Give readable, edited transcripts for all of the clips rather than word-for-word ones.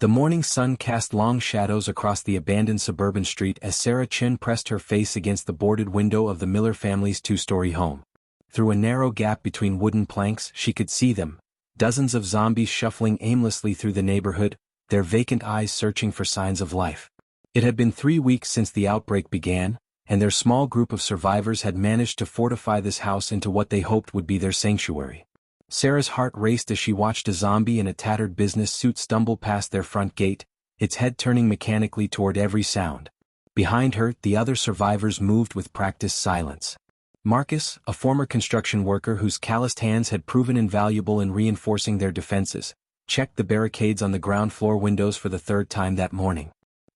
The morning sun cast long shadows across the abandoned suburban street as Sarah Chin pressed her face against the boarded window of the Miller family's two-story home. Through a narrow gap between wooden planks she could see them, dozens of zombies shuffling aimlessly through the neighborhood, their vacant eyes searching for signs of life. It had been 3 weeks since the outbreak began, and their small group of survivors had managed to fortify this house into what they hoped would be their sanctuary. Sarah's heart raced as she watched a zombie in a tattered business suit stumble past their front gate, its head turning mechanically toward every sound. Behind her, the other survivors moved with practiced silence. Marcus, a former construction worker whose calloused hands had proven invaluable in reinforcing their defenses, checked the barricades on the ground floor windows for the 3rd time that morning.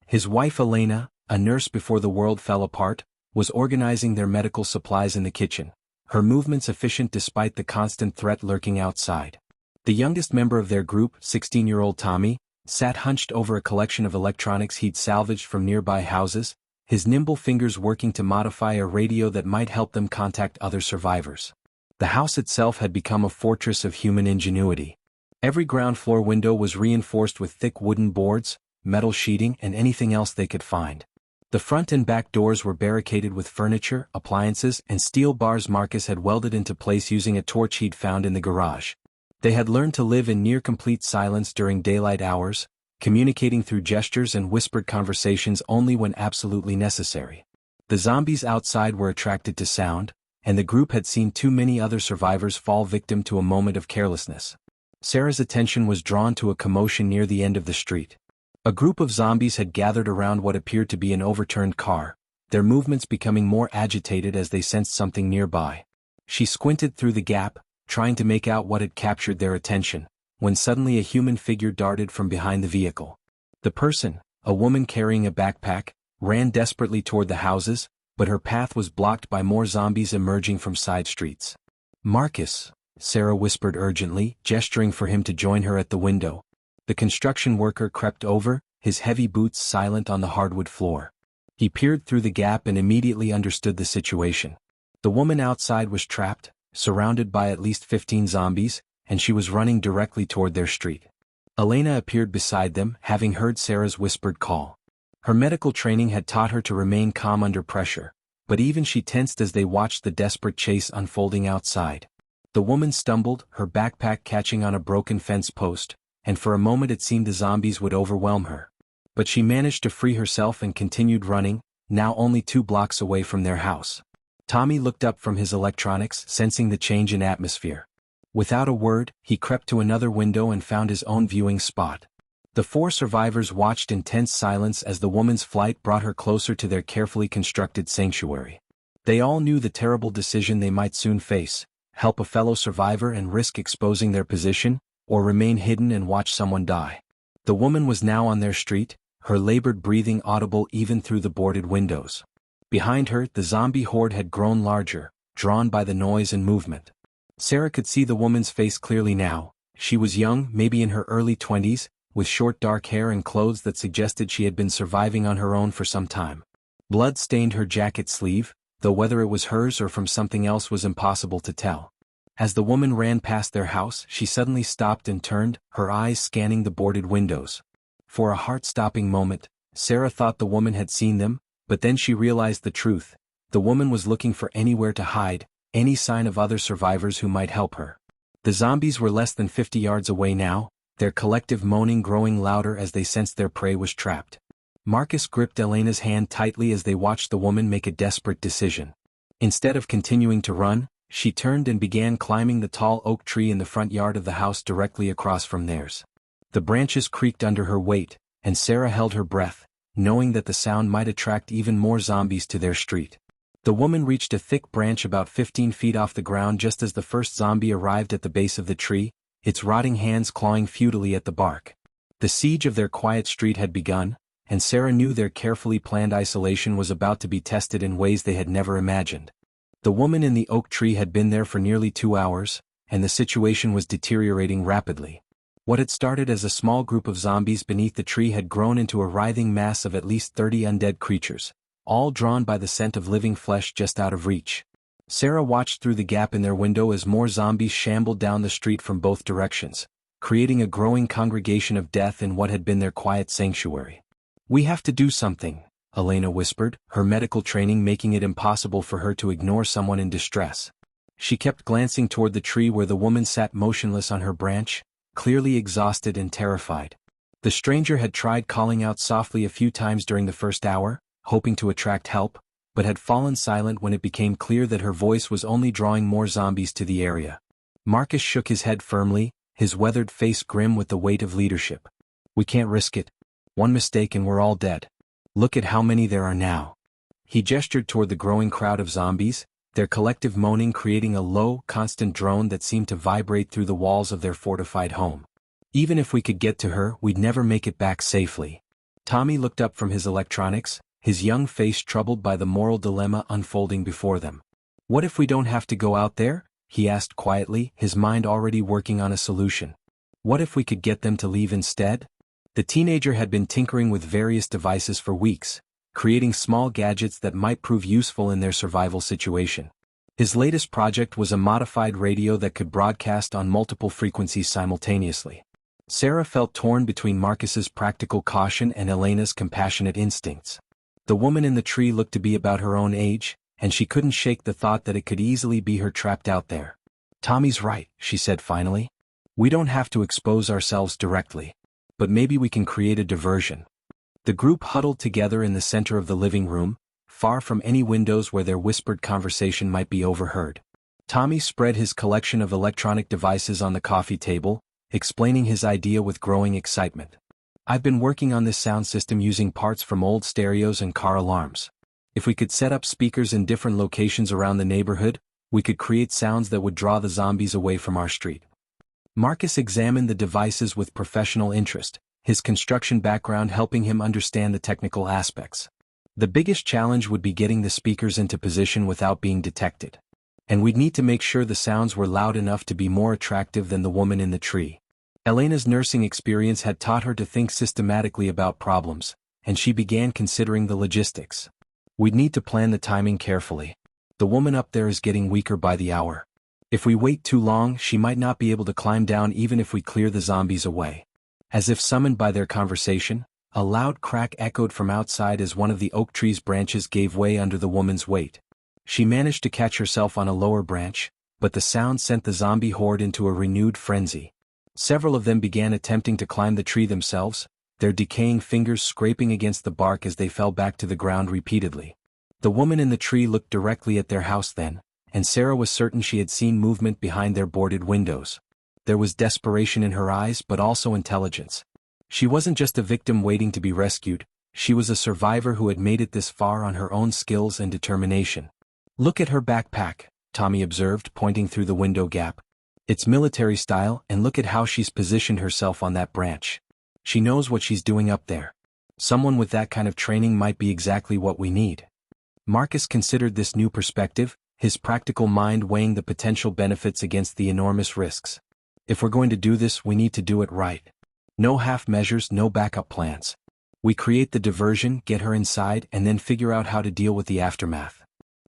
His wife Elena, a nurse before the world fell apart, was organizing their medical supplies in the kitchen, her movements efficient despite the constant threat lurking outside. The youngest member of their group, 16-year-old Tommy, sat hunched over a collection of electronics he'd salvaged from nearby houses, his nimble fingers working to modify a radio that might help them contact other survivors. The house itself had become a fortress of human ingenuity. Every ground floor window was reinforced with thick wooden boards, metal sheeting, and anything else they could find. The front and back doors were barricaded with furniture, appliances, and steel bars Marcus had welded into place using a torch he'd found in the garage. They had learned to live in near-complete silence during daylight hours, communicating through gestures and whispered conversations only when absolutely necessary. The zombies outside were attracted to sound, and the group had seen too many other survivors fall victim to a moment of carelessness. Sarah's attention was drawn to a commotion near the end of the street. A group of zombies had gathered around what appeared to be an overturned car, their movements becoming more agitated as they sensed something nearby. She squinted through the gap, trying to make out what had captured their attention, when suddenly a human figure darted from behind the vehicle. The person, a woman carrying a backpack, ran desperately toward the houses, but her path was blocked by more zombies emerging from side streets. "Marcus," Sarah whispered urgently, gesturing for him to join her at the window. The construction worker crept over, his heavy boots silent on the hardwood floor. He peered through the gap and immediately understood the situation. The woman outside was trapped, surrounded by at least 15 zombies, and she was running directly toward their street. Elena appeared beside them, having heard Sarah's whispered call. Her medical training had taught her to remain calm under pressure, but even she tensed as they watched the desperate chase unfolding outside. The woman stumbled, her backpack catching on a broken fence post, and for a moment it seemed the zombies would overwhelm her. But she managed to free herself and continued running, now only 2 blocks away from their house. Tommy looked up from his electronics, sensing the change in atmosphere. Without a word, he crept to another window and found his own viewing spot. The 4 survivors watched in tense silence as the woman's flight brought her closer to their carefully constructed sanctuary. They all knew the terrible decision they might soon face: help a fellow survivor and risk exposing their position, or remain hidden and watch someone die. The woman was now on their street, her labored breathing audible even through the boarded windows. Behind her, the zombie horde had grown larger, drawn by the noise and movement. Sarah could see the woman's face clearly now. She was young, maybe in her early 20s, with short dark hair and clothes that suggested she had been surviving on her own for some time. Blood stained her jacket sleeve, though whether it was hers or from something else was impossible to tell. As the woman ran past their house, she suddenly stopped and turned, her eyes scanning the boarded windows. For a heart-stopping moment, Sarah thought the woman had seen them, but then she realized the truth. The woman was looking for anywhere to hide, any sign of other survivors who might help her. The zombies were less than 50 yards away now, their collective moaning growing louder as they sensed their prey was trapped. Marcus gripped Elena's hand tightly as they watched the woman make a desperate decision. Instead of continuing to run, she turned and began climbing the tall oak tree in the front yard of the house directly across from theirs. The branches creaked under her weight, and Sarah held her breath, knowing that the sound might attract even more zombies to their street. The woman reached a thick branch about 15 feet off the ground just as the first zombie arrived at the base of the tree, its rotting hands clawing futilely at the bark. The siege of their quiet street had begun, and Sarah knew their carefully planned isolation was about to be tested in ways they had never imagined. The woman in the oak tree had been there for nearly 2 hours, and the situation was deteriorating rapidly. What had started as a small group of zombies beneath the tree had grown into a writhing mass of at least 30 undead creatures, all drawn by the scent of living flesh just out of reach. Sarah watched through the gap in their window as more zombies shambled down the street from both directions, creating a growing congregation of death in what had been their quiet sanctuary. "We have to do something," Elena whispered, her medical training making it impossible for her to ignore someone in distress. She kept glancing toward the tree where the woman sat motionless on her branch, clearly exhausted and terrified. The stranger had tried calling out softly a few times during the first hour, hoping to attract help, but had fallen silent when it became clear that her voice was only drawing more zombies to the area. Marcus shook his head firmly, his weathered face grim with the weight of leadership. "We can't risk it. One mistake and we're all dead. Look at how many there are now." He gestured toward the growing crowd of zombies, their collective moaning creating a low, constant drone that seemed to vibrate through the walls of their fortified home. "Even if we could get to her, we'd never make it back safely." Tommy looked up from his electronics, his young face troubled by the moral dilemma unfolding before them. "What if we don't have to go out there?" he asked quietly, his mind already working on a solution. "What if we could get them to leave instead?" The teenager had been tinkering with various devices for weeks, creating small gadgets that might prove useful in their survival situation. His latest project was a modified radio that could broadcast on multiple frequencies simultaneously. Sarah felt torn between Marcus's practical caution and Elena's compassionate instincts. The woman in the tree looked to be about her own age, and she couldn't shake the thought that it could easily be her trapped out there. "Tommy's right," she said finally. "We don't have to expose ourselves directly. But maybe we can create a diversion." The group huddled together in the center of the living room, far from any windows where their whispered conversation might be overheard. Tommy spread his collection of electronic devices on the coffee table, explaining his idea with growing excitement. "I've been working on this sound system using parts from old stereos and car alarms. If we could set up speakers in different locations around the neighborhood, we could create sounds that would draw the zombies away from our street." Marcus examined the devices with professional interest, his construction background helping him understand the technical aspects. The biggest challenge would be getting the speakers into position without being detected. And we'd need to make sure the sounds were loud enough to be more attractive than the woman in the tree. Elena's nursing experience had taught her to think systematically about problems, and she began considering the logistics. "We'd need to plan the timing carefully. The woman up there is getting weaker by the hour. If we wait too long, she might not be able to climb down even if we clear the zombies away." As if summoned by their conversation, a loud crack echoed from outside as one of the oak tree's branches gave way under the woman's weight. She managed to catch herself on a lower branch, but the sound sent the zombie horde into a renewed frenzy. Several of them began attempting to climb the tree themselves, their decaying fingers scraping against the bark as they fell back to the ground repeatedly. The woman in the tree looked directly at their house then, and Sarah was certain she had seen movement behind their boarded windows. There was desperation in her eyes but also intelligence. She wasn't just a victim waiting to be rescued, she was a survivor who had made it this far on her own skills and determination. "Look at her backpack," Tommy observed, pointing through the window gap. "It's military style, and look at how she's positioned herself on that branch. She knows what she's doing up there. Someone with that kind of training might be exactly what we need." Marcus considered this new perspective, his practical mind weighing the potential benefits against the enormous risks. "If we're going to do this, we need to do it right. No half measures, no backup plans. We create the diversion, get her inside, and then figure out how to deal with the aftermath."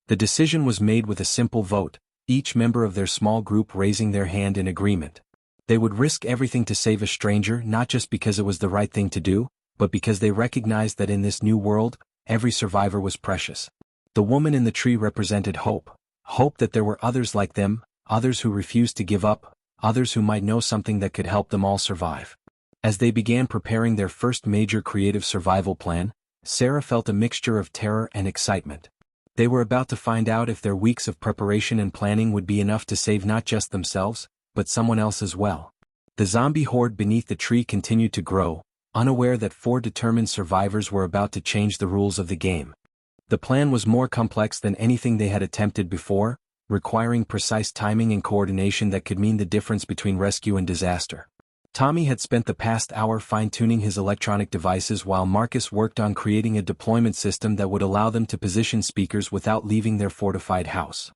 The decision was made with a simple vote, each member of their small group raising their hand in agreement. They would risk everything to save a stranger not just because it was the right thing to do, but because they recognized that in this new world, every survivor was precious. The woman in the tree represented hope. Hope that there were others like them, others who refused to give up, others who might know something that could help them all survive. As they began preparing their first major creative survival plan, Sarah felt a mixture of terror and excitement. They were about to find out if their weeks of preparation and planning would be enough to save not just themselves, but someone else as well. The zombie horde beneath the tree continued to grow, unaware that 4 determined survivors were about to change the rules of the game. The plan was more complex than anything they had attempted before, requiring precise timing and coordination that could mean the difference between rescue and disaster. Tommy had spent the past hour fine-tuning his electronic devices while Marcus worked on creating a deployment system that would allow them to position speakers without leaving their fortified house.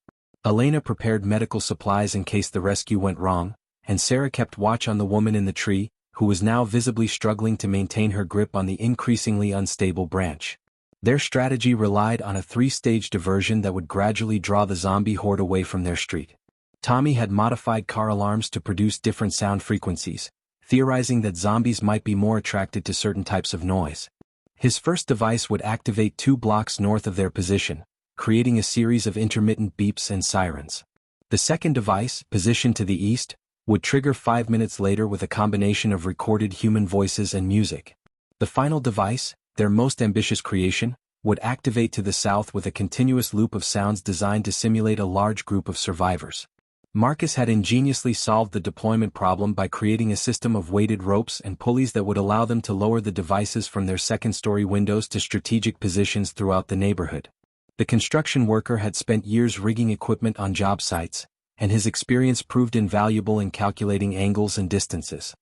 Elena prepared medical supplies in case the rescue went wrong, and Sarah kept watch on the woman in the tree, who was now visibly struggling to maintain her grip on the increasingly unstable branch. Their strategy relied on a 3-stage diversion that would gradually draw the zombie horde away from their street. Tommy had modified car alarms to produce different sound frequencies, theorizing that zombies might be more attracted to certain types of noise. His first device would activate 2 blocks north of their position, creating a series of intermittent beeps and sirens. The second device, positioned to the east, would trigger 5 minutes later with a combination of recorded human voices and music. The final device, their most ambitious creation, would activate to the south with a continuous loop of sounds designed to simulate a large group of survivors. Marcus had ingeniously solved the deployment problem by creating a system of weighted ropes and pulleys that would allow them to lower the devices from their second-story windows to strategic positions throughout the neighborhood. The construction worker had spent years rigging equipment on job sites, and his experience proved invaluable in calculating angles and distances.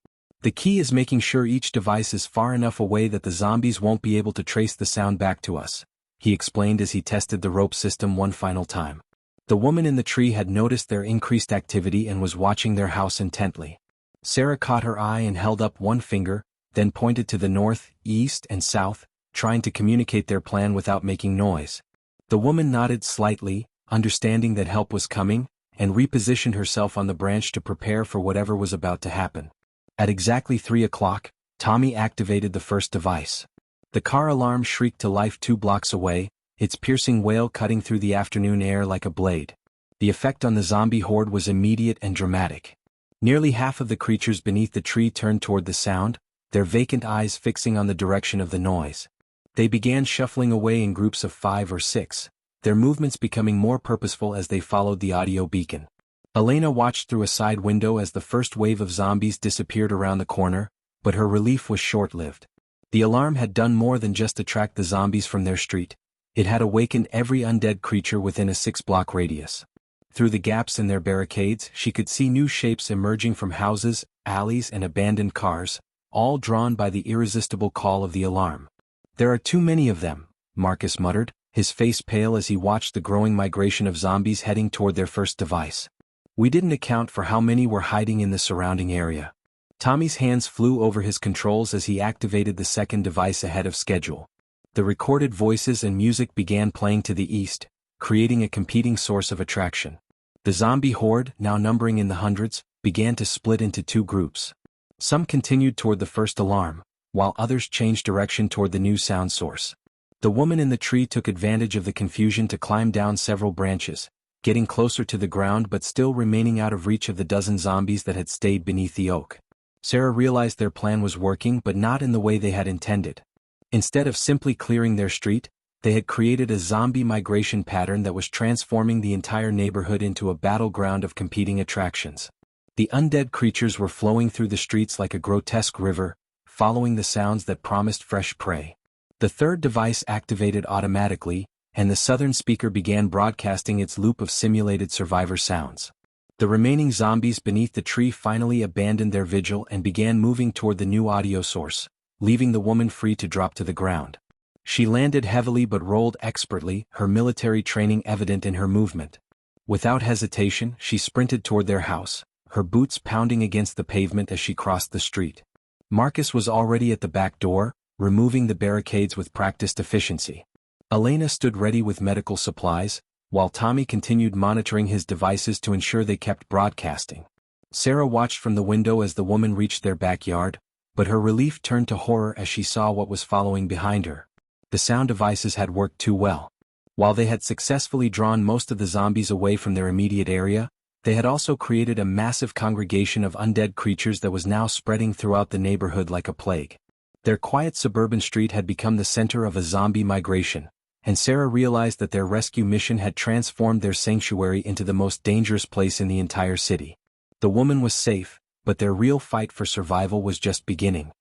The key is making sure each device is far enough away that the zombies won't be able to trace the sound back to us, he explained as he tested the rope system one final time. The woman in the tree had noticed their increased activity and was watching their house intently. Sarah caught her eye and held up one finger, then pointed to the north, east, and south, trying to communicate their plan without making noise. The woman nodded slightly, understanding that help was coming, and repositioned herself on the branch to prepare for whatever was about to happen. At exactly 3 o'clock, Tommy activated the first device. The car alarm shrieked to life 2 blocks away, its piercing wail cutting through the afternoon air like a blade. The effect on the zombie horde was immediate and dramatic. Nearly half of the creatures beneath the tree turned toward the sound, their vacant eyes fixing on the direction of the noise. They began shuffling away in groups of 5 or 6, their movements becoming more purposeful as they followed the audio beacon. Elena watched through a side window as the first wave of zombies disappeared around the corner, but her relief was short-lived. The alarm had done more than just attract the zombies from their street. It had awakened every undead creature within a 6-block radius. Through the gaps in their barricades, she could see new shapes emerging from houses, alleys, and abandoned cars, all drawn by the irresistible call of the alarm. "There are too many of them," Marcus muttered, his face pale as he watched the growing migration of zombies heading toward their first device. "We didn't account for how many were hiding in the surrounding area." Tommy's hands flew over his controls as he activated the second device ahead of schedule. The recorded voices and music began playing to the east, creating a competing source of attraction. The zombie horde, now numbering in the hundreds, began to split into 2 groups. Some continued toward the first alarm, while others changed direction toward the new sound source. The woman in the tree took advantage of the confusion to climb down several branches, getting closer to the ground but still remaining out of reach of the dozen zombies that had stayed beneath the oak. Sarah realized their plan was working, but not in the way they had intended. Instead of simply clearing their street, they had created a zombie migration pattern that was transforming the entire neighborhood into a battleground of competing attractions. The undead creatures were flowing through the streets like a grotesque river, following the sounds that promised fresh prey. The third device activated automatically, and the southern speaker began broadcasting its loop of simulated survivor sounds. The remaining zombies beneath the tree finally abandoned their vigil and began moving toward the new audio source, leaving the woman free to drop to the ground. She landed heavily but rolled expertly, her military training evident in her movement. Without hesitation, she sprinted toward their house, her boots pounding against the pavement as she crossed the street. Marcus was already at the back door, removing the barricades with practiced efficiency. Elena stood ready with medical supplies, while Tommy continued monitoring his devices to ensure they kept broadcasting. Sarah watched from the window as the woman reached their backyard, but her relief turned to horror as she saw what was following behind her. The sound devices had worked too well. While they had successfully drawn most of the zombies away from their immediate area, they had also created a massive congregation of undead creatures that was now spreading throughout the neighborhood like a plague. Their quiet suburban street had become the center of a zombie migration, and Sarah realized that their rescue mission had transformed their sanctuary into the most dangerous place in the entire city. The woman was safe, but their real fight for survival was just beginning.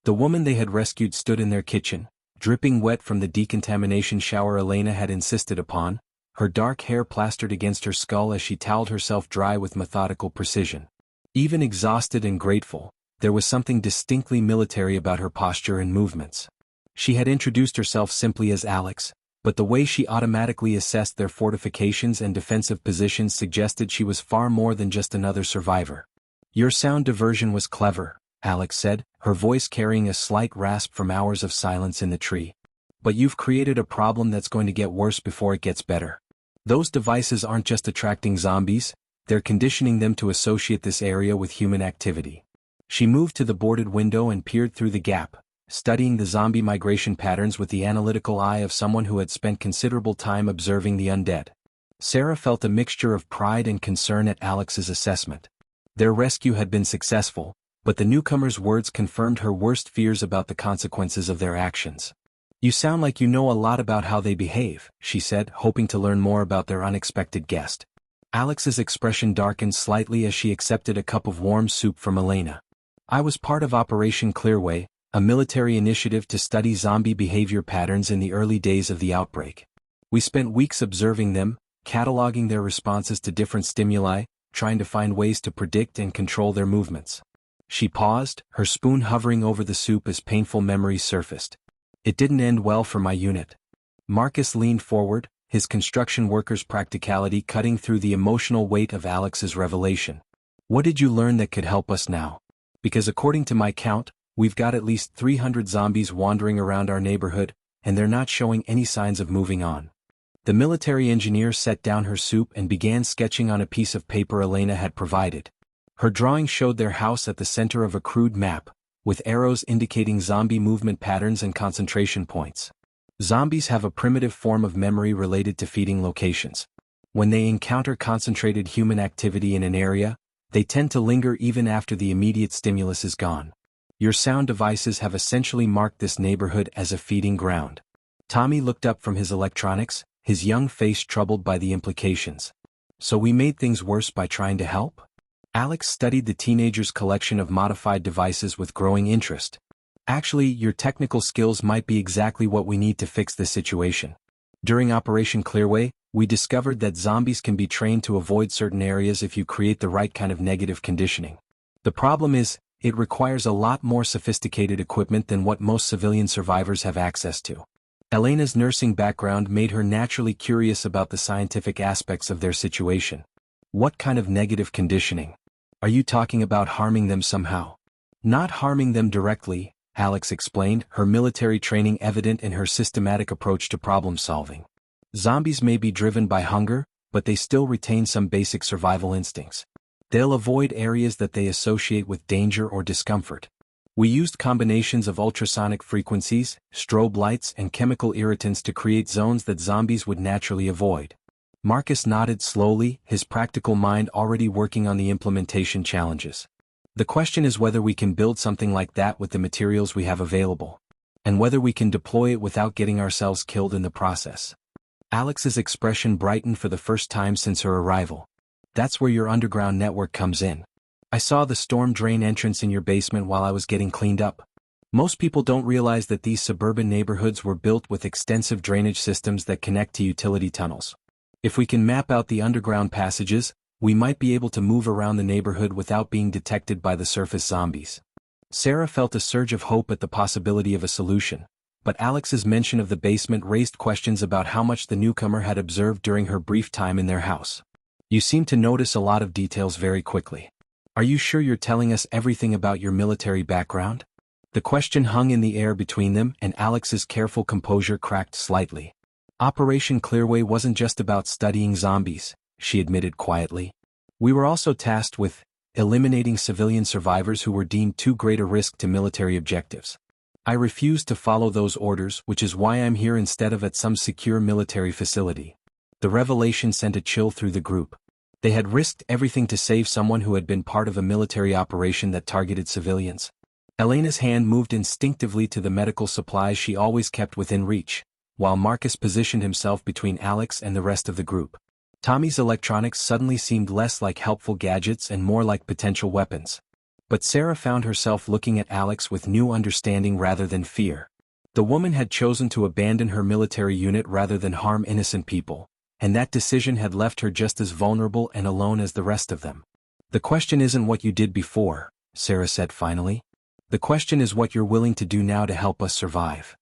The woman they had rescued stood in their kitchen, dripping wet from the decontamination shower Elena had insisted upon, her dark hair plastered against her skull as she toweled herself dry with methodical precision. Even exhausted and grateful, there was something distinctly military about her posture and movements. She had introduced herself simply as Alex, but the way she automatically assessed their fortifications and defensive positions suggested she was far more than just another survivor. "Your sound diversion was clever," Alex said, her voice carrying a slight rasp from hours of silence in the tree. "But you've created a problem that's going to get worse before it gets better. Those devices aren't just attracting zombies, they're conditioning them to associate this area with human activity." She moved to the boarded window and peered through the gap, studying the zombie migration patterns with the analytical eye of someone who had spent considerable time observing the undead. Sarah felt a mixture of pride and concern at Alex's assessment. Their rescue had been successful, but the newcomer's words confirmed her worst fears about the consequences of their actions. "You sound like you know a lot about how they behave," she said, hoping to learn more about their unexpected guest. Alex's expression darkened slightly as she accepted a cup of warm soup from Elena. "I was part of Operation Clearway, a military initiative to study zombie behavior patterns in the early days of the outbreak. We spent weeks observing them, cataloging their responses to different stimuli, trying to find ways to predict and control their movements." She paused, her spoon hovering over the soup as painful memories surfaced. "It didn't end well for my unit." Marcus leaned forward, his construction worker's practicality cutting through the emotional weight of Alex's revelation. "What did you learn that could help us now? Because according to my count, we've got at least 300 zombies wandering around our neighborhood, and they're not showing any signs of moving on." The military engineer set down her soup and began sketching on a piece of paper Elena had provided. Her drawing showed their house at the center of a crude map, with arrows indicating zombie movement patterns and concentration points. Zombies have a primitive form of memory related to feeding locations. When they encounter concentrated human activity in an area, they tend to linger even after the immediate stimulus is gone. Your sound devices have essentially marked this neighborhood as a feeding ground. Tommy looked up from his electronics, his young face troubled by the implications. "So we made things worse by trying to help?" Alex studied the teenager's collection of modified devices with growing interest. "Actually, your technical skills might be exactly what we need to fix this situation. During Operation Clearway, we discovered that zombies can be trained to avoid certain areas if you create the right kind of negative conditioning. The problem is, it requires a lot more sophisticated equipment than what most civilian survivors have access to." Elena's nursing background made her naturally curious about the scientific aspects of their situation. "What kind of negative conditioning? Are you talking about harming them somehow?" "Not harming them directly," Alex explained, her military training evident in her systematic approach to problem solving. "Zombies may be driven by hunger, but they still retain some basic survival instincts. They'll avoid areas that they associate with danger or discomfort. We used combinations of ultrasonic frequencies, strobe lights, and chemical irritants to create zones that zombies would naturally avoid." Marcus nodded slowly, his practical mind already working on the implementation challenges. "The question is whether we can build something like that with the materials we have available. And whether we can deploy it without getting ourselves killed in the process." Alex's expression brightened for the first time since her arrival. "That's where your underground network comes in. I saw the storm drain entrance in your basement while I was getting cleaned up. Most people don't realize that these suburban neighborhoods were built with extensive drainage systems that connect to utility tunnels. If we can map out the underground passages, we might be able to move around the neighborhood without being detected by the surface zombies." Sarah felt a surge of hope at the possibility of a solution, but Alex's mention of the basement raised questions about how much the newcomer had observed during her brief time in their house. "You seem to notice a lot of details very quickly. Are you sure you're telling us everything about your military background?" The question hung in the air between them, and Alex's careful composure cracked slightly. "Operation Clearway wasn't just about studying zombies," she admitted quietly. "We were also tasked with eliminating civilian survivors who were deemed too great a risk to military objectives. I refused to follow those orders, which is why I'm here instead of at some secure military facility." The revelation sent a chill through the group. They had risked everything to save someone who had been part of a military operation that targeted civilians. Elena's hand moved instinctively to the medical supplies she always kept within reach, while Marcus positioned himself between Alex and the rest of the group. Tommy's electronics suddenly seemed less like helpful gadgets and more like potential weapons. But Sarah found herself looking at Alex with new understanding rather than fear. The woman had chosen to abandon her military unit rather than harm innocent people, and that decision had left her just as vulnerable and alone as the rest of them. "The question isn't what you did before," Sarah said finally. "The question is what you're willing to do now to help us survive."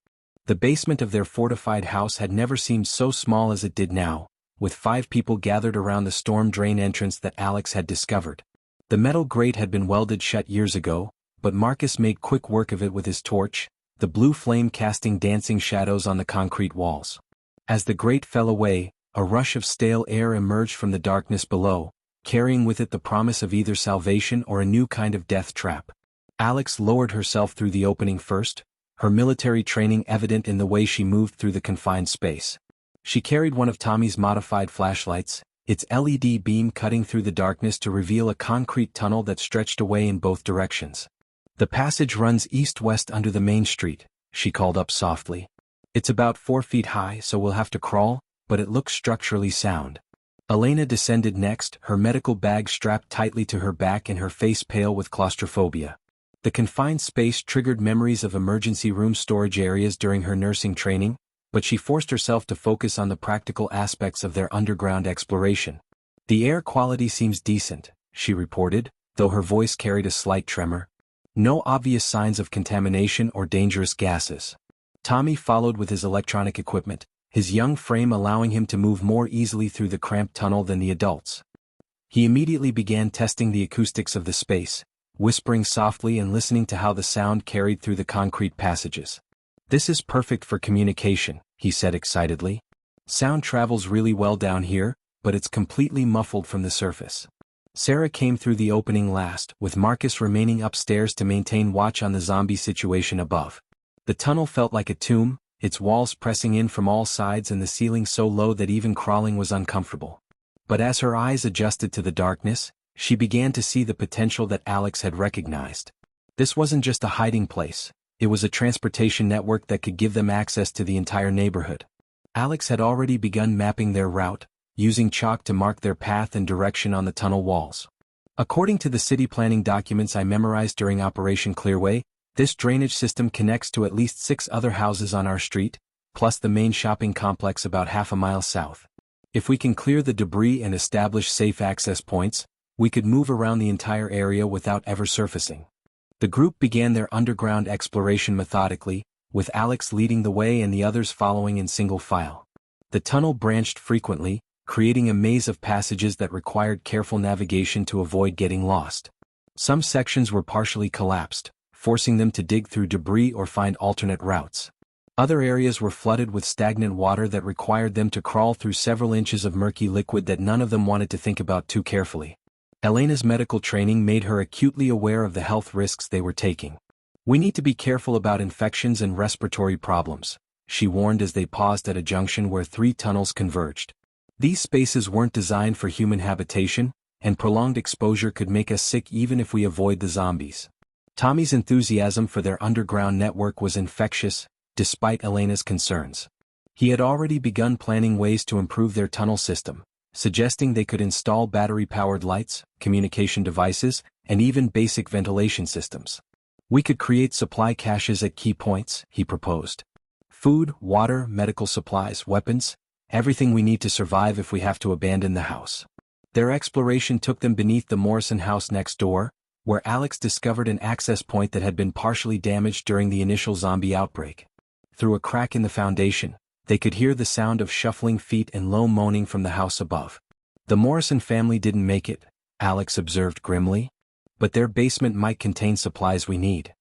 The basement of their fortified house had never seemed so small as it did now, with 5 people gathered around the storm drain entrance that Alex had discovered. The metal grate had been welded shut years ago, but Marcus made quick work of it with his torch, the blue flame casting dancing shadows on the concrete walls. As the grate fell away, a rush of stale air emerged from the darkness below, carrying with it the promise of either salvation or a new kind of death trap. Alex lowered herself through the opening first, her military training evident in the way she moved through the confined space. She carried one of Tommy's modified flashlights, its LED beam cutting through the darkness to reveal a concrete tunnel that stretched away in both directions. "The passage runs east-west under the main street," she called up softly. "It's about 4 feet high, so we'll have to crawl, but it looks structurally sound." Elena descended next, her medical bag strapped tightly to her back and her face pale with claustrophobia. The confined space triggered memories of emergency room storage areas during her nursing training, but she forced herself to focus on the practical aspects of their underground exploration. "The air quality seems decent," she reported, though her voice carried a slight tremor. "No obvious signs of contamination or dangerous gases." Tommy followed with his electronic equipment, his young frame allowing him to move more easily through the cramped tunnel than the adults. He immediately began testing the acoustics of the space, whispering softly and listening to how the sound carried through the concrete passages. "This is perfect for communication," he said excitedly. "Sound travels really well down here, but it's completely muffled from the surface." Sarah came through the opening last, with Marcus remaining upstairs to maintain watch on the zombie situation above. The tunnel felt like a tomb, its walls pressing in from all sides and the ceiling so low that even crawling was uncomfortable. But as her eyes adjusted to the darkness, she began to see the potential that Alex had recognized. This wasn't just a hiding place, it was a transportation network that could give them access to the entire neighborhood. Alex had already begun mapping their route, using chalk to mark their path and direction on the tunnel walls. "According to the city planning documents I memorized during Operation Clearway, this drainage system connects to at least 6 other houses on our street, plus the main shopping complex about half a mile south. If we can clear the debris and establish safe access points, we could move around the entire area without ever surfacing." The group began their underground exploration methodically, with Alex leading the way and the others following in single file. The tunnel branched frequently, creating a maze of passages that required careful navigation to avoid getting lost. Some sections were partially collapsed, forcing them to dig through debris or find alternate routes. Other areas were flooded with stagnant water that required them to crawl through several inches of murky liquid that none of them wanted to think about too carefully. Elena's medical training made her acutely aware of the health risks they were taking. "We need to be careful about infections and respiratory problems," she warned as they paused at a junction where 3 tunnels converged. "These spaces weren't designed for human habitation, and prolonged exposure could make us sick even if we avoid the zombies." Tommy's enthusiasm for their underground network was infectious, despite Elena's concerns. He had already begun planning ways to improve their tunnel system, suggesting they could install battery-powered lights, communication devices, and even basic ventilation systems. "We could create supply caches at key points," he proposed. "Food, water, medical supplies, weapons, everything we need to survive if we have to abandon the house." Their exploration took them beneath the Morrison house next door, where Alex discovered an access point that had been partially damaged during the initial zombie outbreak. Through a crack in the foundation, they could hear the sound of shuffling feet and low moaning from the house above. "The Morrison family didn't make it," Alex observed grimly. "But their basement might contain supplies we need."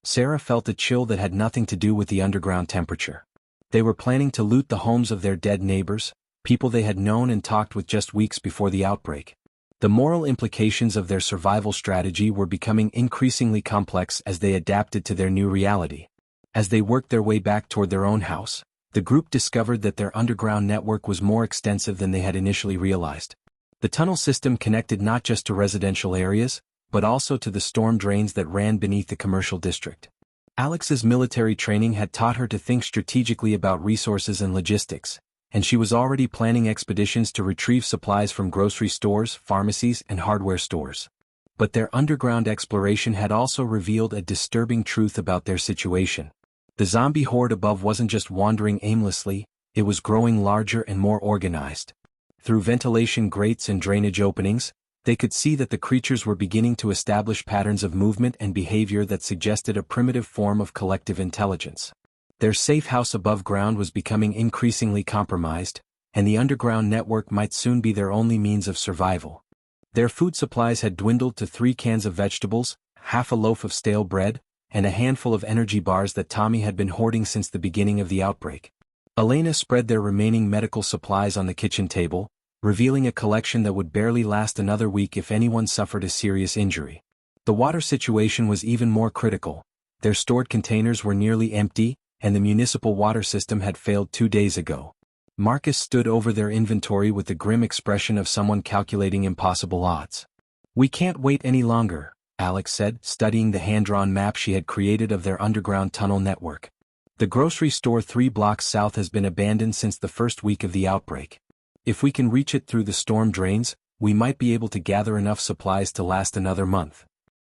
Sarah felt a chill that had nothing to do with the underground temperature. They were planning to loot the homes of their dead neighbors, people they had known and talked with just weeks before the outbreak. The moral implications of their survival strategy were becoming increasingly complex as they adapted to their new reality. As they worked their way back toward their own house, the group discovered that their underground network was more extensive than they had initially realized. The tunnel system connected not just to residential areas, but also to the storm drains that ran beneath the commercial district. Alex's military training had taught her to think strategically about resources and logistics, and she was already planning expeditions to retrieve supplies from grocery stores, pharmacies, and hardware stores. But their underground exploration had also revealed a disturbing truth about their situation. The zombie horde above wasn't just wandering aimlessly, it was growing larger and more organized. Through ventilation grates and drainage openings, they could see that the creatures were beginning to establish patterns of movement and behavior that suggested a primitive form of collective intelligence. Their safe house above ground was becoming increasingly compromised, and the underground network might soon be their only means of survival. Their food supplies had dwindled to 3 cans of vegetables, half a loaf of stale bread, and a handful of energy bars that Tommy had been hoarding since the beginning of the outbreak. Elena spread their remaining medical supplies on the kitchen table, revealing a collection that would barely last another week if anyone suffered a serious injury. The water situation was even more critical. Their stored containers were nearly empty, and the municipal water system had failed 2 days ago. Marcus stood over their inventory with the grim expression of someone calculating impossible odds. "We can't wait any longer," Alex said, studying the hand-drawn map she had created of their underground tunnel network. "The grocery store 3 blocks south has been abandoned since the first week of the outbreak. If we can reach it through the storm drains, we might be able to gather enough supplies to last another month."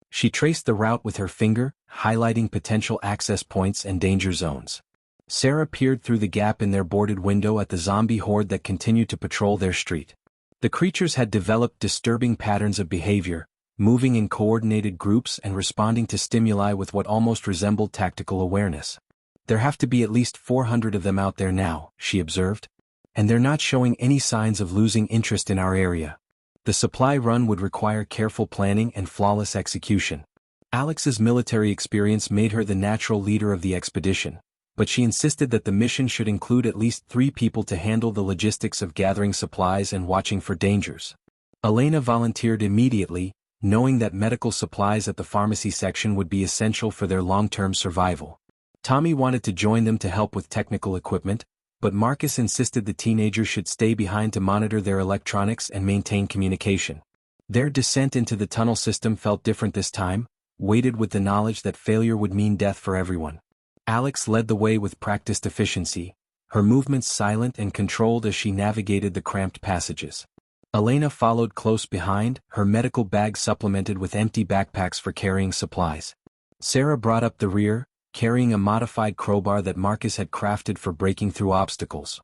She traced the route with her finger, highlighting potential access points and danger zones. Sarah peered through the gap in their boarded window at the zombie horde that continued to patrol their street. The creatures had developed disturbing patterns of behavior, moving in coordinated groups and responding to stimuli with what almost resembled tactical awareness. "There have to be at least 400 of them out there now," she observed. "And they're not showing any signs of losing interest in our area. The supply run would require careful planning and flawless execution." Alex's military experience made her the natural leader of the expedition, but she insisted that the mission should include at least 3 people to handle the logistics of gathering supplies and watching for dangers. Elena volunteered immediately, knowing that medical supplies at the pharmacy section would be essential for their long-term survival. Tommy wanted to join them to help with technical equipment, but Marcus insisted the teenagers should stay behind to monitor their electronics and maintain communication. Their descent into the tunnel system felt different this time, weighted with the knowledge that failure would mean death for everyone. Alex led the way with practiced efficiency, her movements silent and controlled as she navigated the cramped passages. Elena followed close behind, her medical bag supplemented with empty backpacks for carrying supplies. Sarah brought up the rear, carrying a modified crowbar that Marcus had crafted for breaking through obstacles.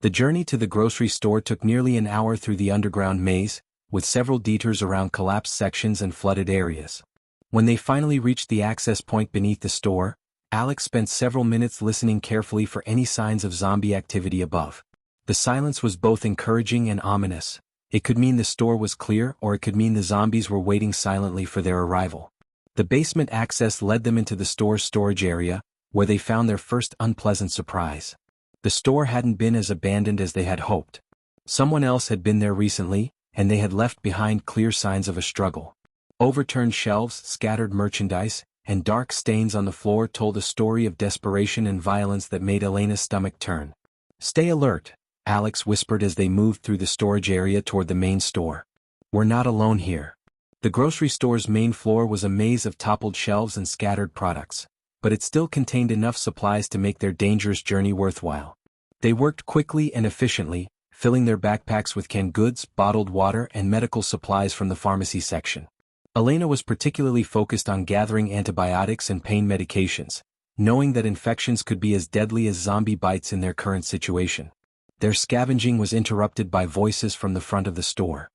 The journey to the grocery store took nearly an hour through the underground maze, with several detours around collapsed sections and flooded areas. When they finally reached the access point beneath the store, Alex spent several minutes listening carefully for any signs of zombie activity above. The silence was both encouraging and ominous. It could mean the store was clear, or it could mean the zombies were waiting silently for their arrival. The basement access led them into the store's storage area, where they found their first unpleasant surprise. The store hadn't been as abandoned as they had hoped. Someone else had been there recently, and they had left behind clear signs of a struggle. Overturned shelves, scattered merchandise, and dark stains on the floor told a story of desperation and violence that made Elena's stomach turn. "Stay alert," Alex whispered as they moved through the storage area toward the main store. "We're not alone here." The grocery store's main floor was a maze of toppled shelves and scattered products, but it still contained enough supplies to make their dangerous journey worthwhile. They worked quickly and efficiently, filling their backpacks with canned goods, bottled water, and medical supplies from the pharmacy section. Elena was particularly focused on gathering antibiotics and pain medications, knowing that infections could be as deadly as zombie bites in their current situation. Their scavenging was interrupted by voices from the front of the store.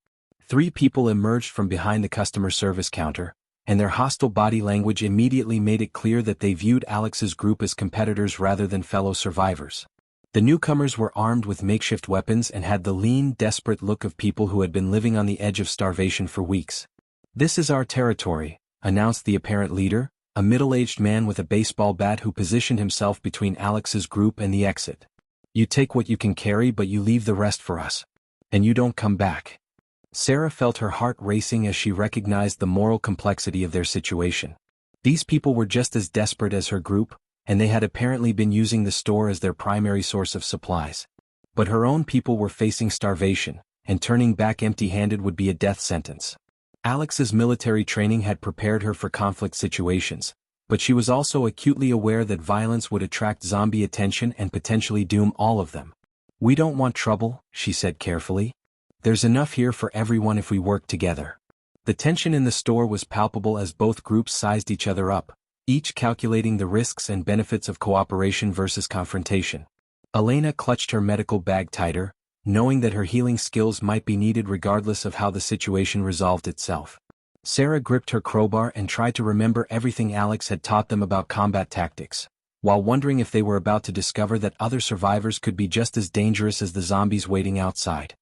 3 people emerged from behind the customer service counter, and their hostile body language immediately made it clear that they viewed Alex's group as competitors rather than fellow survivors. The newcomers were armed with makeshift weapons and had the lean, desperate look of people who had been living on the edge of starvation for weeks. "This is our territory," announced the apparent leader, a middle-aged man with a baseball bat who positioned himself between Alex's group and the exit. "You take what you can carry, but you leave the rest for us. And you don't come back." Sarah felt her heart racing as she recognized the moral complexity of their situation. These people were just as desperate as her group, and they had apparently been using the store as their primary source of supplies. But her own people were facing starvation, and turning back empty-handed would be a death sentence. Alex's military training had prepared her for conflict situations, but she was also acutely aware that violence would attract zombie attention and potentially doom all of them. "We don't want trouble," she said carefully. "There's enough here for everyone if we work together." The tension in the store was palpable as both groups sized each other up, each calculating the risks and benefits of cooperation versus confrontation. Elena clutched her medical bag tighter, knowing that her healing skills might be needed regardless of how the situation resolved itself. Sarah gripped her crowbar and tried to remember everything Alex had taught them about combat tactics, while wondering if they were about to discover that other survivors could be just as dangerous as the zombies waiting outside.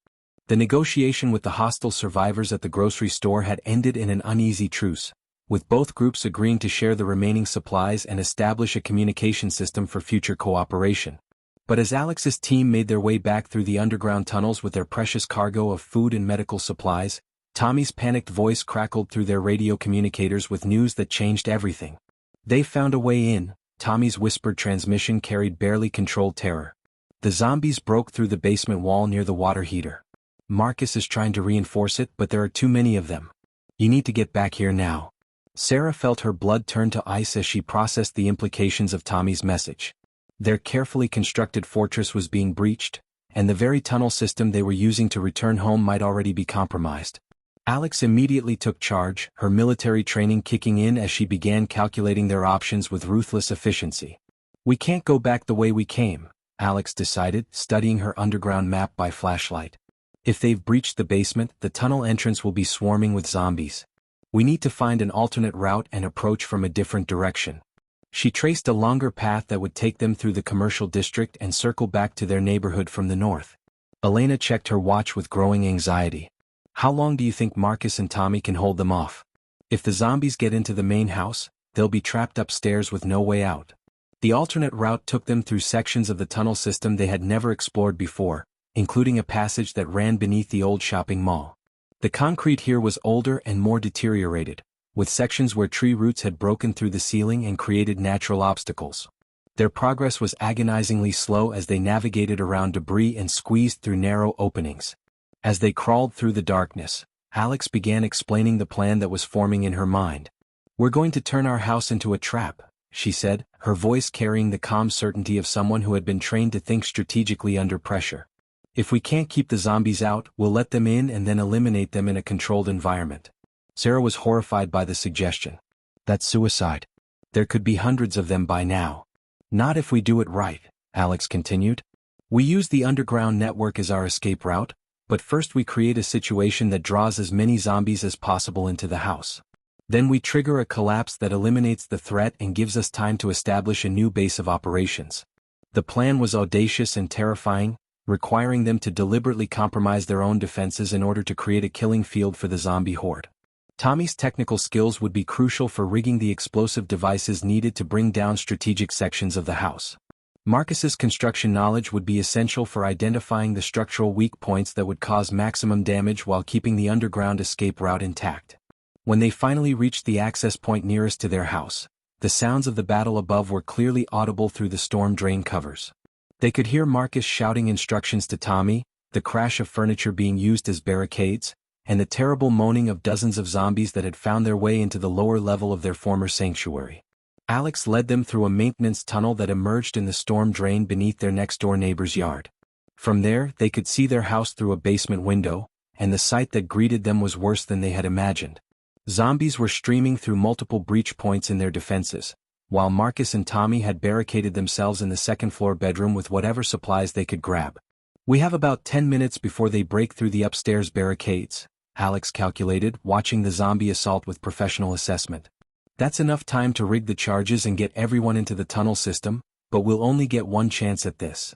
The negotiation with the hostile survivors at the grocery store had ended in an uneasy truce, with both groups agreeing to share the remaining supplies and establish a communication system for future cooperation. But as Alex's team made their way back through the underground tunnels with their precious cargo of food and medical supplies, Tommy's panicked voice crackled through their radio communicators with news that changed everything. They found a way in. Tommy's whispered transmission carried barely controlled terror. The zombies broke through the basement wall near the water heater. Marcus is trying to reinforce it, but there are too many of them. You need to get back here now. Sarah felt her blood turn to ice as she processed the implications of Tommy's message. Their carefully constructed fortress was being breached, and the very tunnel system they were using to return home might already be compromised. Alex immediately took charge, her military training kicking in as she began calculating their options with ruthless efficiency. We can't go back the way we came, Alex decided, studying her underground map by flashlight. If they've breached the basement, the tunnel entrance will be swarming with zombies. We need to find an alternate route and approach from a different direction. She traced a longer path that would take them through the commercial district and circle back to their neighborhood from the north. Elena checked her watch with growing anxiety. How long do you think Marcus and Tommy can hold them off? If the zombies get into the main house, they'll be trapped upstairs with no way out. The alternate route took them through sections of the tunnel system they had never explored before, including a passage that ran beneath the old shopping mall. The concrete here was older and more deteriorated, with sections where tree roots had broken through the ceiling and created natural obstacles. Their progress was agonizingly slow as they navigated around debris and squeezed through narrow openings. As they crawled through the darkness, Alex began explaining the plan that was forming in her mind. We're going to turn our house into a trap, she said, her voice carrying the calm certainty of someone who had been trained to think strategically under pressure. If we can't keep the zombies out, we'll let them in and then eliminate them in a controlled environment. Sarah was horrified by the suggestion. That's suicide. There could be hundreds of them by now. Not if we do it right, Alex continued. We use the underground network as our escape route, but first we create a situation that draws as many zombies as possible into the house. Then we trigger a collapse that eliminates the threat and gives us time to establish a new base of operations. The plan was audacious and terrifying, requiring them to deliberately compromise their own defenses in order to create a killing field for the zombie horde. Tommy's technical skills would be crucial for rigging the explosive devices needed to bring down strategic sections of the house. Marcus's construction knowledge would be essential for identifying the structural weak points that would cause maximum damage while keeping the underground escape route intact. When they finally reached the access point nearest to their house, the sounds of the battle above were clearly audible through the storm drain covers. They could hear Marcus shouting instructions to Tommy, the crash of furniture being used as barricades, and the terrible moaning of dozens of zombies that had found their way into the lower level of their former sanctuary. Alex led them through a maintenance tunnel that emerged in the storm drain beneath their next-door neighbor's yard. From there, they could see their house through a basement window, and the sight that greeted them was worse than they had imagined. Zombies were streaming through multiple breach points in their defenses, while Marcus and Tommy had barricaded themselves in the second-floor bedroom with whatever supplies they could grab. We have about 10 minutes before they break through the upstairs barricades, Alex calculated, watching the zombie assault with professional assessment. That's enough time to rig the charges and get everyone into the tunnel system, but we'll only get one chance at this.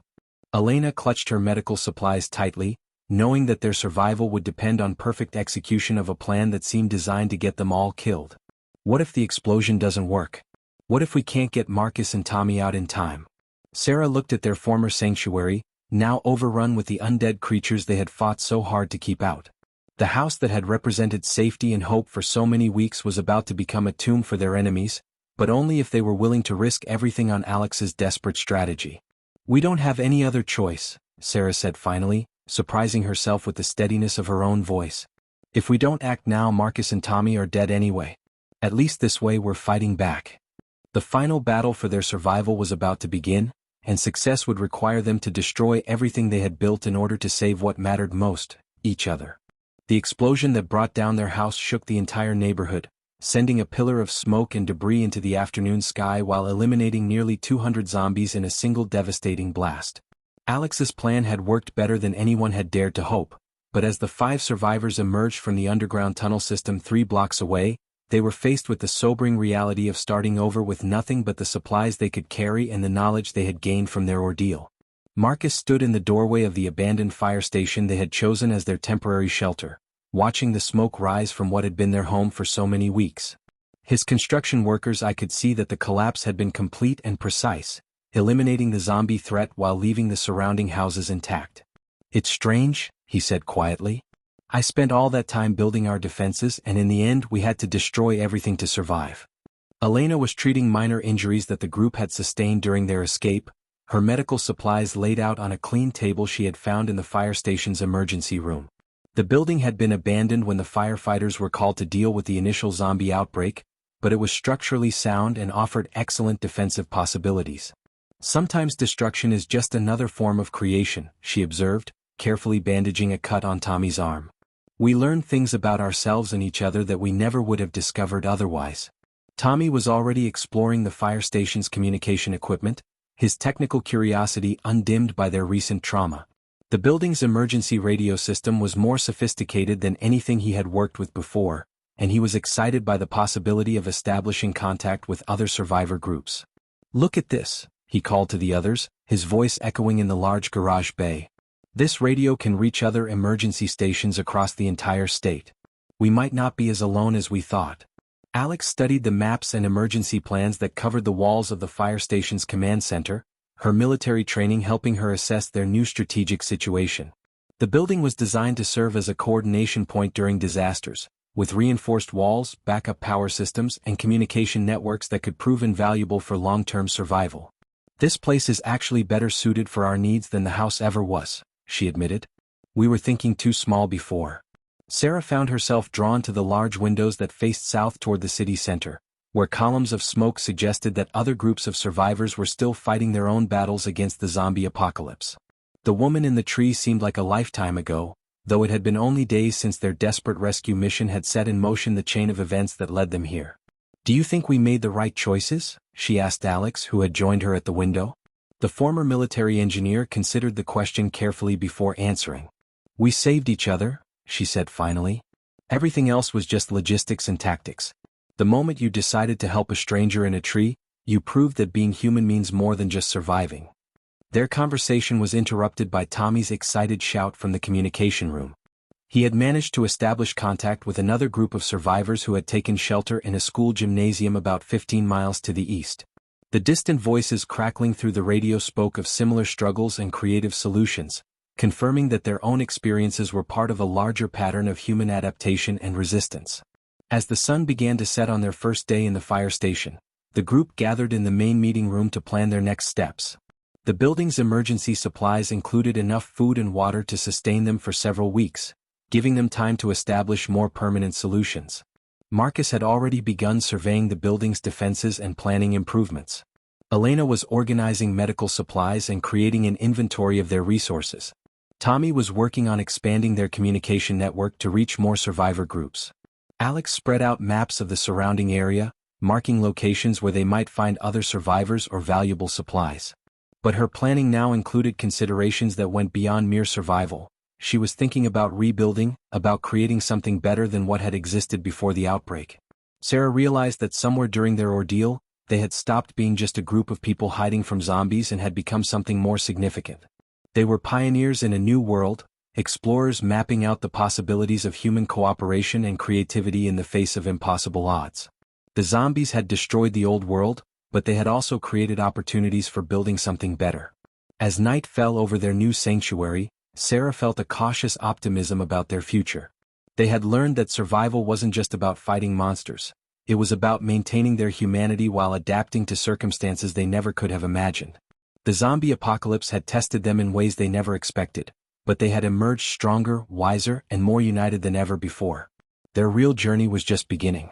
Elena clutched her medical supplies tightly, knowing that their survival would depend on perfect execution of a plan that seemed designed to get them all killed. What if the explosion doesn't work? What if we can't get Marcus and Tommy out in time? Sarah looked at their former sanctuary, now overrun with the undead creatures they had fought so hard to keep out. The house that had represented safety and hope for so many weeks was about to become a tomb for their enemies, but only if they were willing to risk everything on Alex's desperate strategy. We don't have any other choice, Sarah said finally, surprising herself with the steadiness of her own voice. If we don't act now, Marcus and Tommy are dead anyway. At least this way we're fighting back. The final battle for their survival was about to begin, and success would require them to destroy everything they had built in order to save what mattered most, each other. The explosion that brought down their house shook the entire neighborhood, sending a pillar of smoke and debris into the afternoon sky while eliminating nearly 200 zombies in a single devastating blast. Alex's plan had worked better than anyone had dared to hope, but as the 5 survivors emerged from the underground tunnel system 3 blocks away, they were faced with the sobering reality of starting over with nothing but the supplies they could carry and the knowledge they had gained from their ordeal. Marcus stood in the doorway of the abandoned fire station they had chosen as their temporary shelter, watching the smoke rise from what had been their home for so many weeks. His construction workers could see that the collapse had been complete and precise, eliminating the zombie threat while leaving the surrounding houses intact. It's strange, he said quietly. I spent all that time building our defenses, and in the end we had to destroy everything to survive. Elena was treating minor injuries that the group had sustained during their escape, her medical supplies laid out on a clean table she had found in the fire station's emergency room. The building had been abandoned when the firefighters were called to deal with the initial zombie outbreak, but it was structurally sound and offered excellent defensive possibilities. Sometimes destruction is just another form of creation, she observed, carefully bandaging a cut on Tommy's arm. We learn things about ourselves and each other that we never would have discovered otherwise. Tommy was already exploring the fire station's communication equipment, his technical curiosity undimmed by their recent trauma. The building's emergency radio system was more sophisticated than anything he had worked with before, and he was excited by the possibility of establishing contact with other survivor groups. "Look at this," he called to the others, his voice echoing in the large garage bay. "This radio can reach other emergency stations across the entire state. We might not be as alone as we thought." Alex studied the maps and emergency plans that covered the walls of the fire station's command center, her military training helping her assess their new strategic situation. The building was designed to serve as a coordination point during disasters, with reinforced walls, backup power systems, and communication networks that could prove invaluable for long-term survival. "This place is actually better suited for our needs than the house ever was," she admitted. "We were thinking too small before." Sarah found herself drawn to the large windows that faced south toward the city center, where columns of smoke suggested that other groups of survivors were still fighting their own battles against the zombie apocalypse. The woman in the tree seemed like a lifetime ago, though it had been only days since their desperate rescue mission had set in motion the chain of events that led them here. "Do you think we made the right choices?" she asked Alex, who had joined her at the window. The former military engineer considered the question carefully before answering. "We saved each other," she said finally. "Everything else was just logistics and tactics. The moment you decided to help a stranger in a tree, you proved that being human means more than just surviving." Their conversation was interrupted by Tommy's excited shout from the communication room. He had managed to establish contact with another group of survivors who had taken shelter in a school gymnasium about 15 miles to the east. The distant voices crackling through the radio spoke of similar struggles and creative solutions, confirming that their own experiences were part of a larger pattern of human adaptation and resistance. As the sun began to set on their first day in the fire station, the group gathered in the main meeting room to plan their next steps. The building's emergency supplies included enough food and water to sustain them for several weeks, giving them time to establish more permanent solutions. Marcus had already begun surveying the building's defenses and planning improvements. Elena was organizing medical supplies and creating an inventory of their resources. Tommy was working on expanding their communication network to reach more survivor groups. Alex spread out maps of the surrounding area, marking locations where they might find other survivors or valuable supplies. But her planning now included considerations that went beyond mere survival. She was thinking about rebuilding, about creating something better than what had existed before the outbreak. Sarah realized that somewhere during their ordeal, they had stopped being just a group of people hiding from zombies and had become something more significant. They were pioneers in a new world, explorers mapping out the possibilities of human cooperation and creativity in the face of impossible odds. The zombies had destroyed the old world, but they had also created opportunities for building something better. As night fell over their new sanctuary, Sarah felt a cautious optimism about their future. They had learned that survival wasn't just about fighting monsters. It was about maintaining their humanity while adapting to circumstances they never could have imagined. The zombie apocalypse had tested them in ways they never expected, but they had emerged stronger, wiser, and more united than ever before. Their real journey was just beginning.